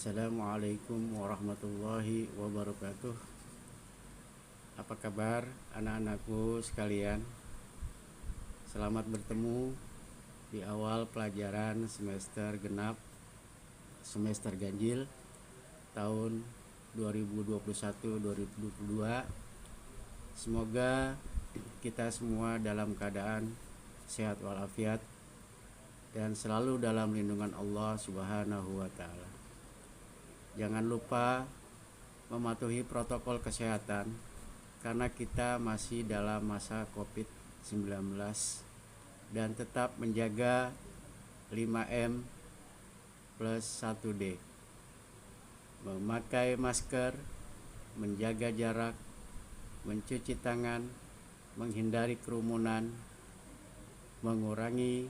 Assalamualaikum warahmatullahi wabarakatuh. Apa kabar anak-anakku sekalian? Selamat bertemu di awal pelajaran semester genap, semester ganjil tahun 2021-2022. Semoga kita semua dalam keadaan sehat walafiat dan selalu dalam lindungan Allah Subhanahu wa taala. Jangan lupa mematuhi protokol kesehatan karena kita masih dalam masa COVID-19 dan tetap menjaga 5M plus 1D. Memakai masker, menjaga jarak, mencuci tangan, menghindari kerumunan, mengurangi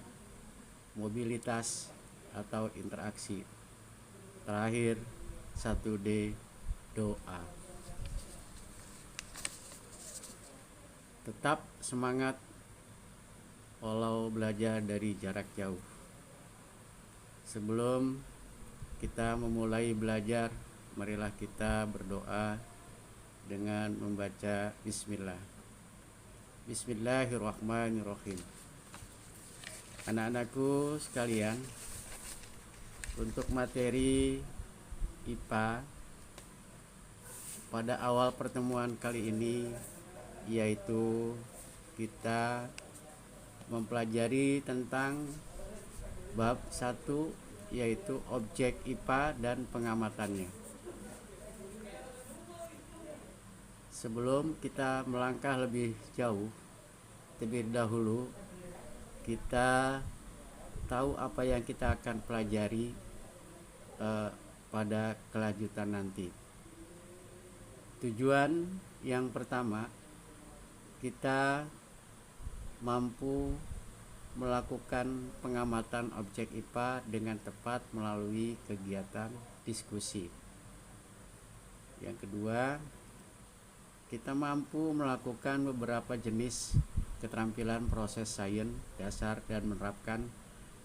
mobilitas atau interaksi. Terakhir, 1D, doa. Tetap semangat walau belajar dari jarak jauh. Sebelum kita memulai belajar, marilah kita berdoa dengan membaca bismillah. Bismillahirrahmanirrahim. Anak-anakku sekalian, untuk materi IPA pada awal pertemuan kali ini yaitu kita mempelajari tentang bab 1 yaitu objek IPA dan pengamatannya. Sebelum kita melangkah lebih jauh, terlebih dahulu kita tahu apa yang kita akan pelajari pada kelanjutan nanti. Tujuan yang pertama, kita mampu melakukan pengamatan objek IPA dengan tepat melalui kegiatan diskusi. Yang kedua, kita mampu melakukan beberapa jenis keterampilan proses sains dasar dan menerapkan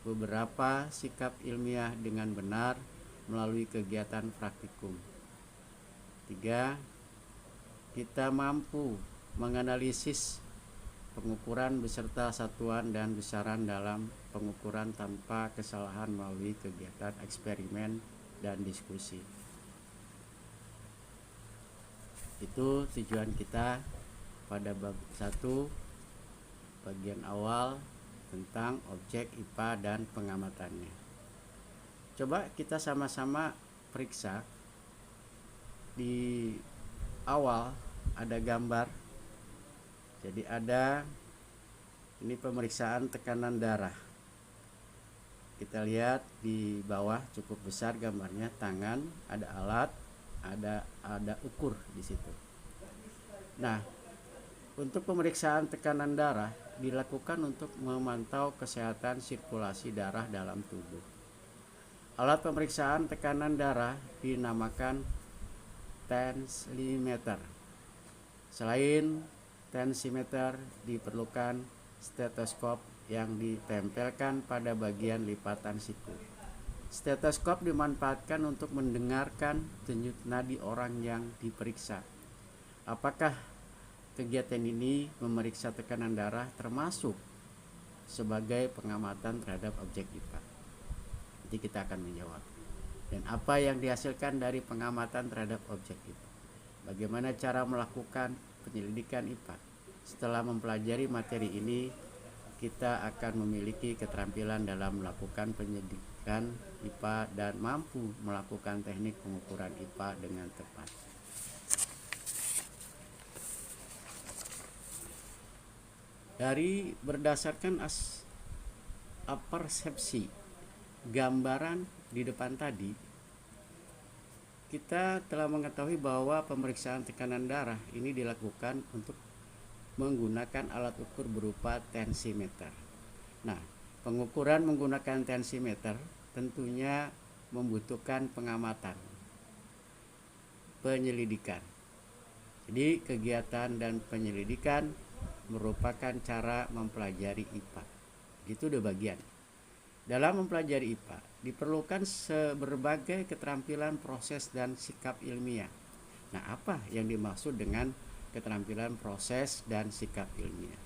beberapa sikap ilmiah dengan benar melalui kegiatan praktikum. 3. Kita mampu menganalisis pengukuran beserta satuan dan besaran dalam pengukuran tanpa kesalahan melalui kegiatan eksperimen dan diskusi. Itu tujuan kita pada bab 1 bagian awal tentang objek IPA dan pengamatannya. Coba kita sama-sama periksa. Di awal ada gambar. Jadi ada ini pemeriksaan tekanan darah. Kita lihat di bawah cukup besar gambarnya, tangan, ada alat, ada ukur di situ. Nah, untuk pemeriksaan tekanan darah dilakukan untuk memantau kesehatan sirkulasi darah dalam tubuh. Alat pemeriksaan tekanan darah dinamakan tensimeter. Selain tensimeter, diperlukan stetoskop yang ditempelkan pada bagian lipatan siku. Stetoskop dimanfaatkan untuk mendengarkan denyut nadi orang yang diperiksa. Apakah kegiatan ini memeriksa tekanan darah termasuk sebagai pengamatan terhadap objek IPA? Nanti kita akan menjawab. Dan apa yang dihasilkan dari pengamatan terhadap objek IPA? Bagaimana cara melakukan penyelidikan IPA? Setelah mempelajari materi ini, kita akan memiliki keterampilan dalam melakukan penyelidikan IPA dan mampu melakukan teknik pengukuran IPA dengan tepat. Dari berdasarkan persepsi gambaran di depan tadi, kita telah mengetahui bahwa pemeriksaan tekanan darah ini dilakukan untuk menggunakan alat ukur berupa tensimeter. Nah, pengukuran menggunakan tensimeter tentunya membutuhkan pengamatan, penyelidikan. Jadi kegiatan dan penyelidikan merupakan cara mempelajari IPA. Itu udah bagian. Dalam mempelajari IPA, diperlukan berbagai keterampilan proses dan sikap ilmiah. Nah, apa yang dimaksud dengan keterampilan proses dan sikap ilmiah?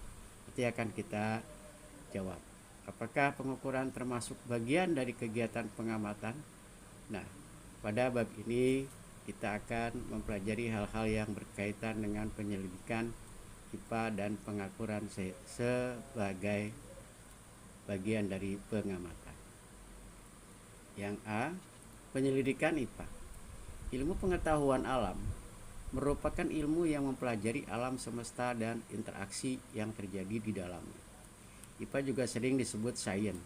Itu akan kita jawab. Apakah pengukuran termasuk bagian dari kegiatan pengamatan? Nah, pada bab ini kita akan mempelajari hal-hal yang berkaitan dengan penyelidikan IPA dan pengukuran sebagai bagian dari pengamatan. Yang A, penyelidikan IPA. Ilmu pengetahuan alam merupakan ilmu yang mempelajari alam semesta dan interaksi yang terjadi di dalamnya. IPA juga sering disebut sains.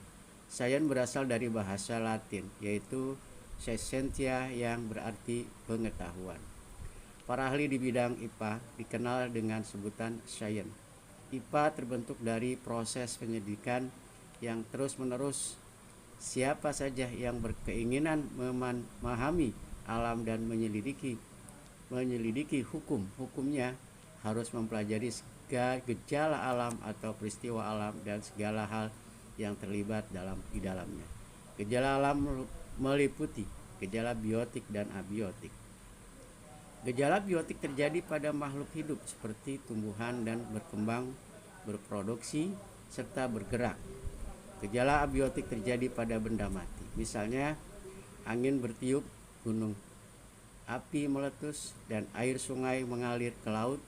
Sains berasal dari bahasa Latin, yaitu scientia yang berarti pengetahuan. Para ahli di bidang IPA dikenal dengan sebutan sains. IPA terbentuk dari proses penyelidikan yang terus-menerus. Siapa saja yang berkeinginan memahami alam dan menyelidiki hukumnya harus mempelajari gejala alam atau peristiwa alam dan segala hal yang terlibat di dalamnya. Gejala alam meliputi gejala biotik dan abiotik. Gejala biotik terjadi pada makhluk hidup seperti tumbuhan dan berkembang, berproduksi, serta bergerak. Gejala abiotik terjadi pada benda mati. Misalnya, angin bertiup, gunung api meletus, dan air sungai mengalir ke laut.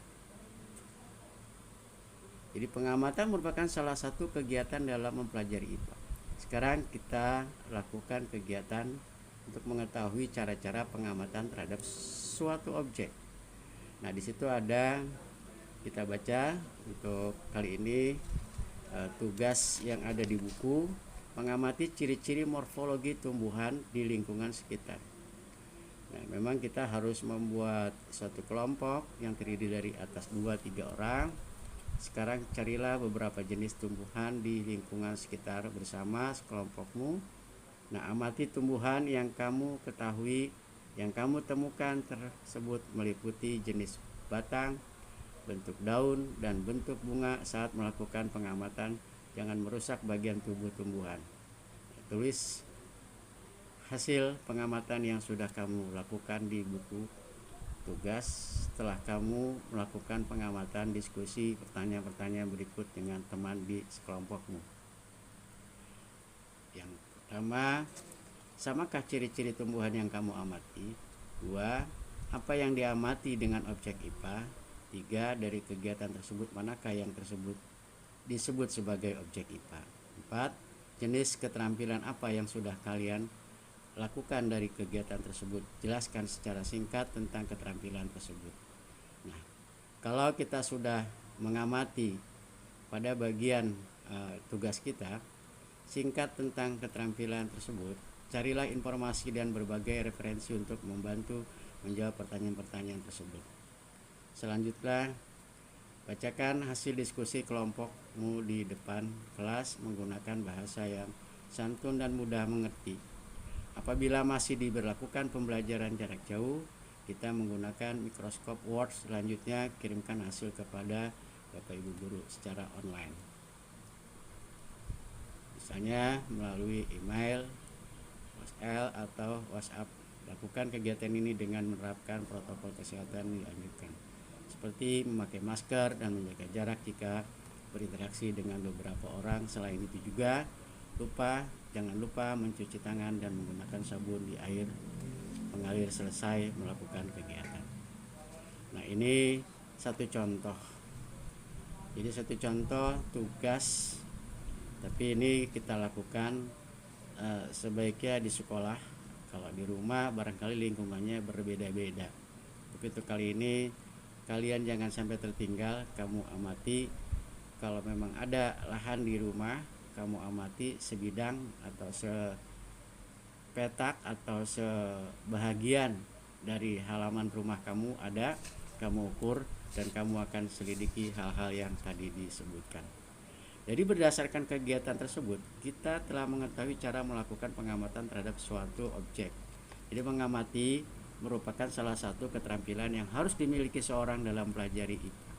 Jadi pengamatan merupakan salah satu kegiatan dalam mempelajari IPA. Sekarang kita lakukan kegiatan untuk mengetahui cara-cara pengamatan terhadap suatu objek. Nah, di situ ada, kita baca untuk kali ini tugas yang ada di buku, mengamati ciri-ciri morfologi tumbuhan di lingkungan sekitar. Nah, memang kita harus membuat satu kelompok yang terdiri dari atas 2-3 orang. Sekarang carilah beberapa jenis tumbuhan di lingkungan sekitar bersama sekelompokmu. Nah, amati tumbuhan yang kamu ketahui, yang kamu temukan tersebut meliputi jenis batang, bentuk daun, dan bentuk bunga. Saat melakukan pengamatan, jangan merusak bagian tubuh tumbuhan. Tulis hasil pengamatan yang sudah kamu lakukan di buku tugas. Setelah kamu melakukan pengamatan, diskusi pertanyaan-pertanyaan berikut dengan teman di sekelompokmu. Yang pertama, samakah ciri-ciri tumbuhan yang kamu amati? 2. Apa yang diamati dengan objek IPA? 3. Dari kegiatan tersebut, manakah yang disebut sebagai objek IPA? 4. Jenis keterampilan apa yang sudah kalian lakukan dari kegiatan tersebut? Jelaskan secara singkat tentang keterampilan tersebut. Nah, kalau kita sudah mengamati pada bagian tugas kita, singkat tentang keterampilan tersebut, carilah informasi dan berbagai referensi untuk membantu menjawab pertanyaan-pertanyaan tersebut. Selanjutnya, bacakan hasil diskusi kelompokmu di depan kelas menggunakan bahasa yang santun dan mudah mengerti. Apabila masih diberlakukan pembelajaran jarak jauh, kita menggunakan Microsoft Word. Selanjutnya, kirimkan hasil kepada Bapak Ibu Guru secara online. Misalnya melalui email, atau WhatsApp. Lakukan kegiatan ini dengan menerapkan protokol kesehatan yang dianjurkan, seperti memakai masker dan menjaga jarak jika berinteraksi dengan beberapa orang. Selain itu juga jangan lupa mencuci tangan dan menggunakan sabun di air mengalir selesai melakukan kegiatan. Nah, ini satu contoh. Jadi satu contoh tugas, tapi ini kita lakukan sebaiknya di sekolah. Kalau di rumah barangkali lingkungannya berbeda-beda. Tapi untuk kali ini kalian jangan sampai tertinggal. Kamu amati, kalau memang ada lahan di rumah, kamu amati sebidang atau sepetak atau sebahagian dari halaman rumah kamu ada, kamu ukur dan kamu akan selidiki hal-hal yang tadi disebutkan. Jadi berdasarkan kegiatan tersebut, kita telah mengetahui cara melakukan pengamatan terhadap suatu objek. Jadi mengamati merupakan salah satu keterampilan yang harus dimiliki seorang dalam pelajari IPA.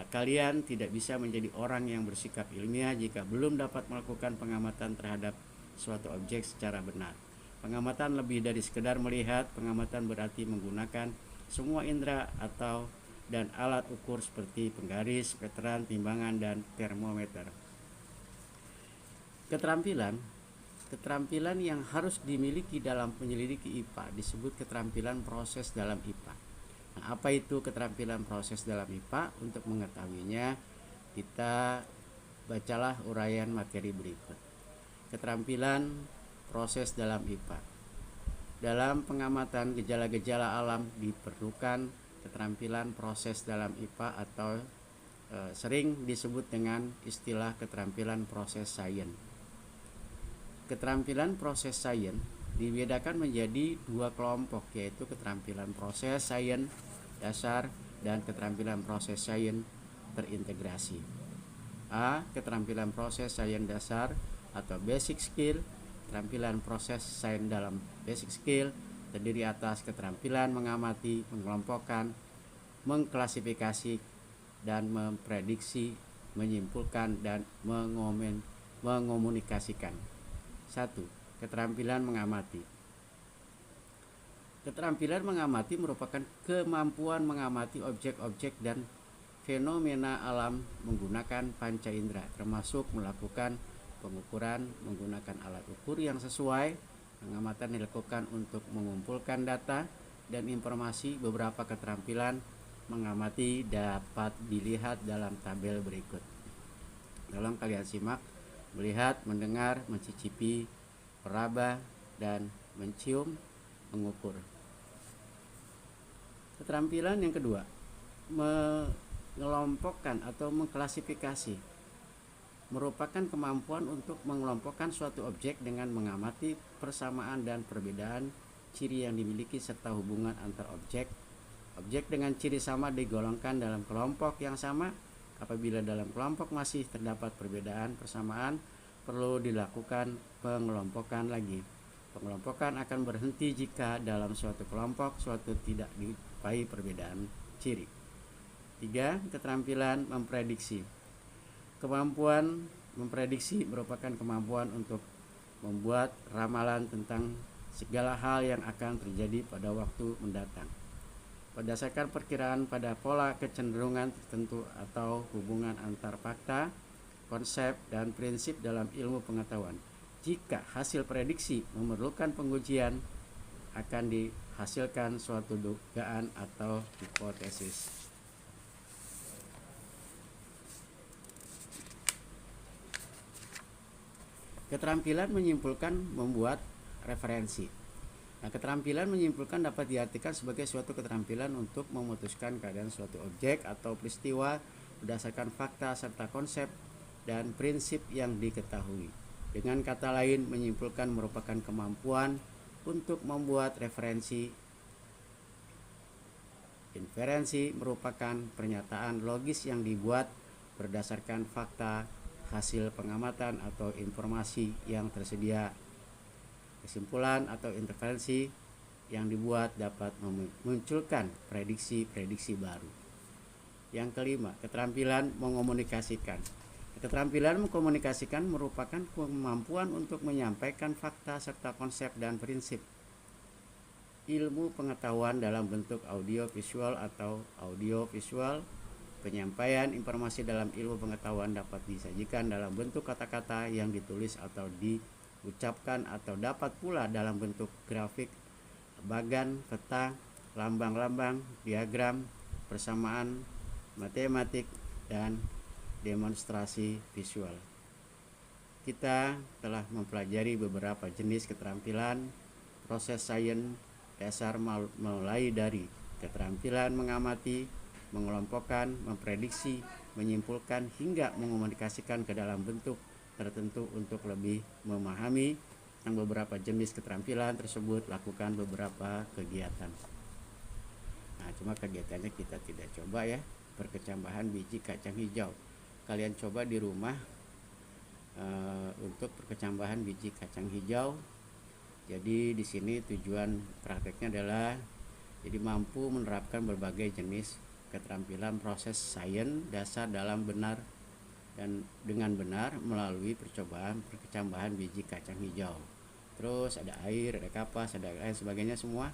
Kalian tidak bisa menjadi orang yang bersikap ilmiah jika belum dapat melakukan pengamatan terhadap suatu objek secara benar. Pengamatan lebih dari sekedar melihat. Pengamatan berarti menggunakan semua indera dan alat ukur seperti penggaris, meteran, timbangan, dan termometer. Keterampilan yang harus dimiliki dalam menyelidiki IPA disebut keterampilan proses dalam IPA. Nah, apa itu keterampilan proses dalam IPA? Untuk mengetahuinya, kita bacalah uraian materi berikut. Keterampilan proses dalam IPA. Dalam pengamatan gejala-gejala alam diperlukan keterampilan proses dalam IPA atau sering disebut dengan istilah keterampilan proses sains. Keterampilan proses sains dibedakan menjadi dua kelompok, yaitu keterampilan proses sains dasar dan keterampilan proses sains terintegrasi. A. Keterampilan proses sains dasar atau basic skill. Keterampilan proses sains dalam basic skill terdiri atas keterampilan mengamati, mengelompokkan, mengklasifikasi, dan memprediksi, menyimpulkan, dan mengomunikasikan. 1. Keterampilan mengamati. Keterampilan mengamati merupakan kemampuan mengamati objek-objek dan fenomena alam menggunakan panca indera, termasuk melakukan pengukuran menggunakan alat ukur yang sesuai. Pengamatan dilakukan untuk mengumpulkan data dan informasi. Beberapa keterampilan mengamati dapat dilihat dalam tabel berikut. Tolong kalian simak: melihat, mendengar, mencicipi, meraba, dan mencium, mengukur. Keterampilan yang kedua, mengelompokkan atau mengklasifikasi, merupakan kemampuan untuk mengelompokkan suatu objek dengan mengamati persamaan dan perbedaan ciri yang dimiliki serta hubungan antar objek. Objek dengan ciri sama digolongkan dalam kelompok yang sama. Apabila dalam kelompok masih terdapat perbedaan persamaan, perlu dilakukan pengelompokan lagi. Pengelompokan akan berhenti jika dalam suatu kelompok suatu tidak dijumpai perbedaan ciri. 3. Keterampilan memprediksi. Kemampuan memprediksi merupakan kemampuan untuk membuat ramalan tentang segala hal yang akan terjadi pada waktu mendatang berdasarkan perkiraan pada pola kecenderungan tertentu atau hubungan antar fakta, konsep, dan prinsip dalam ilmu pengetahuan. Jika hasil prediksi memerlukan pengujian, akan dihasilkan suatu dugaan atau hipotesis. Keterampilan menyimpulkan membuat referensi. Nah, keterampilan menyimpulkan dapat diartikan sebagai suatu keterampilan untuk memutuskan keadaan suatu objek atau peristiwa berdasarkan fakta serta konsep dan prinsip yang diketahui. Dengan kata lain, menyimpulkan merupakan kemampuan untuk membuat referensi. Inferensi merupakan pernyataan logis yang dibuat berdasarkan fakta, hasil pengamatan atau informasi yang tersedia. Kesimpulan atau interferensi yang dibuat dapat memunculkan prediksi-prediksi baru. Yang kelima, keterampilan mengomunikasikan. Keterampilan mengkomunikasikan merupakan kemampuan untuk menyampaikan fakta serta konsep dan prinsip ilmu pengetahuan dalam bentuk audio visual atau audio visual. Penyampaian informasi dalam ilmu pengetahuan dapat disajikan dalam bentuk kata-kata yang ditulis atau diucapkan, atau dapat pula dalam bentuk grafik, bagan, peta, lambang-lambang, diagram, persamaan, matematik, dan demonstrasi visual. Kita telah mempelajari beberapa jenis keterampilan proses sains dasar, mulai dari keterampilan mengamati, mengelompokkan, memprediksi, menyimpulkan, hingga mengomunikasikan ke dalam bentuk tertentu. Untuk lebih memahami tentang beberapa jenis keterampilan tersebut, lakukan beberapa kegiatan. Nah, cuma kegiatannya kita tidak coba ya. Perkecambahan biji kacang hijau, kalian coba di rumah untuk perkecambahan biji kacang hijau. Jadi di sini tujuan prakteknya adalah jadi mampu menerapkan berbagai jenis keterampilan proses sains dasar dalam benar dan dengan benar melalui percobaan perkecambahan biji kacang hijau. Terus ada air, ada kapas, ada lain sebagainya semua.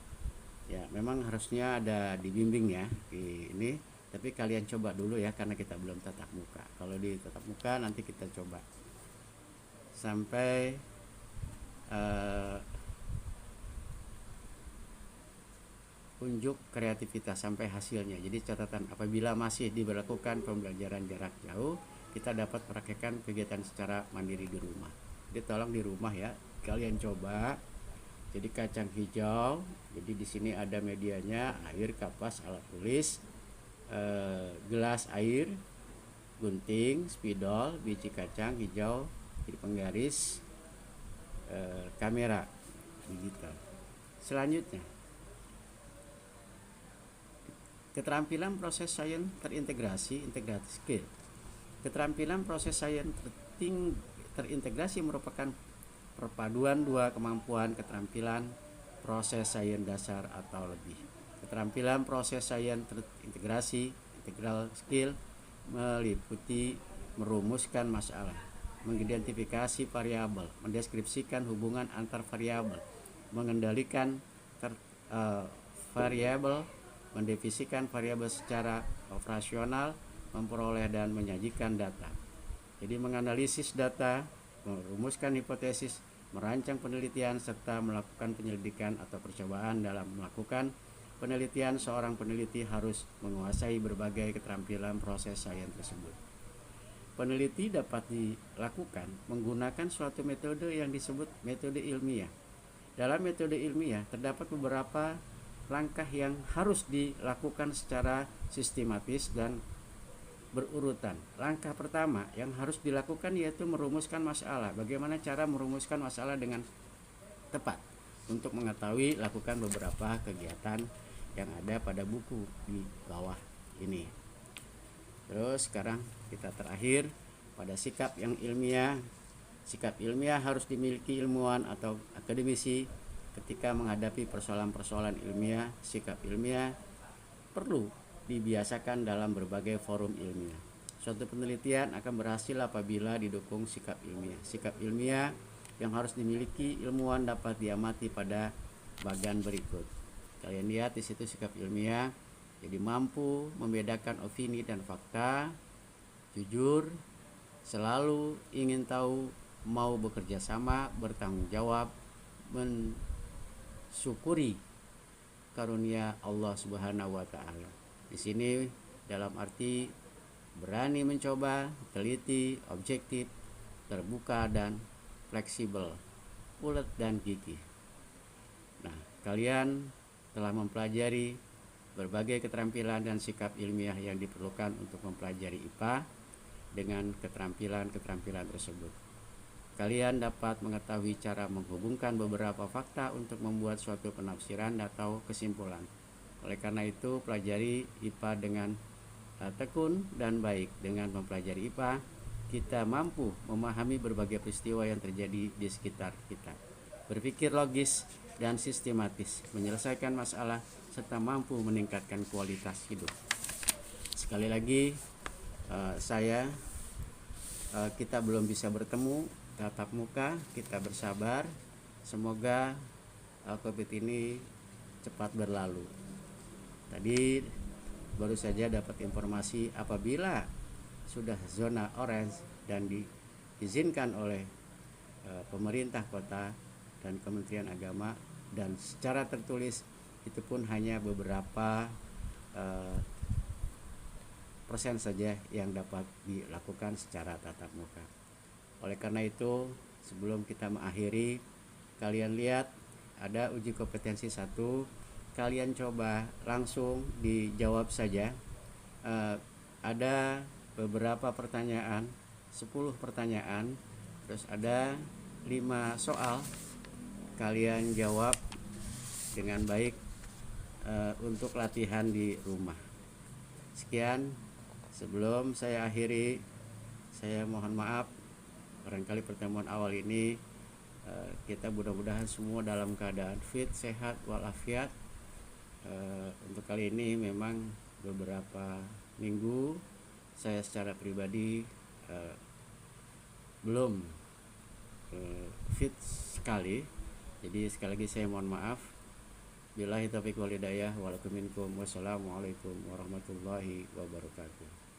Ya, memang harusnya ada dibimbing ya di ini, tapi kalian coba dulu ya karena kita belum tatap muka. Kalau di tatap muka nanti kita coba sampai unjuk kreativitas sampai hasilnya. Jadi catatan, apabila masih diberlakukan pembelajaran jarak jauh, kita dapat praktekkan kegiatan secara mandiri di rumah. Jadi tolong di rumah ya, kalian coba. Jadi kacang hijau, jadi di sini ada medianya, air, kapas, alat tulis, gelas air, gunting, spidol, biji kacang hijau, jadi penggaris, kamera digital. Selanjutnya, keterampilan proses sains terintegrasi, integrated skill. Keterampilan proses sains terintegrasi merupakan perpaduan dua kemampuan keterampilan proses sains dasar atau lebih. Keterampilan proses sains terintegrasi, integral skill, meliputi merumuskan masalah, mengidentifikasi variabel, mendeskripsikan hubungan antar variabel, mengendalikan variabel, mendefinisikan variabel secara operasional, memperoleh dan menyajikan data. Jadi menganalisis data, merumuskan hipotesis, merancang penelitian, serta melakukan penyelidikan atau percobaan. Dalam melakukan penelitian, seorang peneliti harus menguasai berbagai keterampilan proses sains tersebut. Peneliti dapat dilakukan menggunakan suatu metode yang disebut metode ilmiah. Dalam metode ilmiah terdapat beberapa langkah yang harus dilakukan secara sistematis dan berurutan. Langkah pertama yang harus dilakukan yaitu merumuskan masalah. Bagaimana cara merumuskan masalah dengan tepat? Untuk mengetahui, lakukan beberapa kegiatan yang ada pada buku di bawah ini. Terus sekarang kita terakhir pada sikap yang ilmiah. Sikap ilmiah harus dimiliki ilmuwan atau akademisi ketika menghadapi persoalan-persoalan ilmiah. Sikap ilmiah perlu dibiasakan dalam berbagai forum ilmiah. Suatu penelitian akan berhasil apabila didukung sikap ilmiah. Sikap ilmiah yang harus dimiliki ilmuwan dapat diamati pada bagian berikut. Kalian lihat di situ sikap ilmiah. Jadi mampu membedakan opini dan fakta, jujur, selalu ingin tahu, mau bekerja sama, bertanggung jawab, syukuri karunia Allah Subhanahu wa taala. Di sini dalam arti berani mencoba, teliti, objektif, terbuka dan fleksibel, ulet dan gigih. Nah, kalian telah mempelajari berbagai keterampilan dan sikap ilmiah yang diperlukan untuk mempelajari IPA dengan keterampilan-keterampilan tersebut. Kalian dapat mengetahui cara menghubungkan beberapa fakta untuk membuat suatu penafsiran atau kesimpulan. Oleh karena itu, pelajari IPA dengan tekun dan baik. Dengan mempelajari IPA, kita mampu memahami berbagai peristiwa yang terjadi di sekitar kita. Berpikir logis dan sistematis, menyelesaikan masalah, serta mampu meningkatkan kualitas hidup. Sekali lagi, kita belum bisa bertemu tatap muka, kita bersabar. Semoga COVID ini cepat berlalu. Tadi baru saja dapat informasi apabila sudah zona orange dan diizinkan oleh pemerintah kota dan Kementerian Agama, dan secara tertulis itu pun hanya beberapa persen saja yang dapat dilakukan secara tatap muka. Oleh karena itu, sebelum kita mengakhiri, kalian lihat ada uji kompetensi 1. Kalian coba langsung dijawab saja. Ada beberapa pertanyaan, 10 pertanyaan, terus ada 5 soal. Kalian jawab dengan baik untuk latihan di rumah. Sekian, sebelum saya akhiri, saya mohon maaf barangkali pertemuan awal ini kita mudah-mudahan semua dalam keadaan fit, sehat, walafiat. Untuk kali ini memang beberapa minggu saya secara pribadi belum fit sekali. Jadi sekali lagi saya mohon maaf. Billahi taufiq wal hidayah. Wassalamualaikum warahmatullahi wabarakatuh.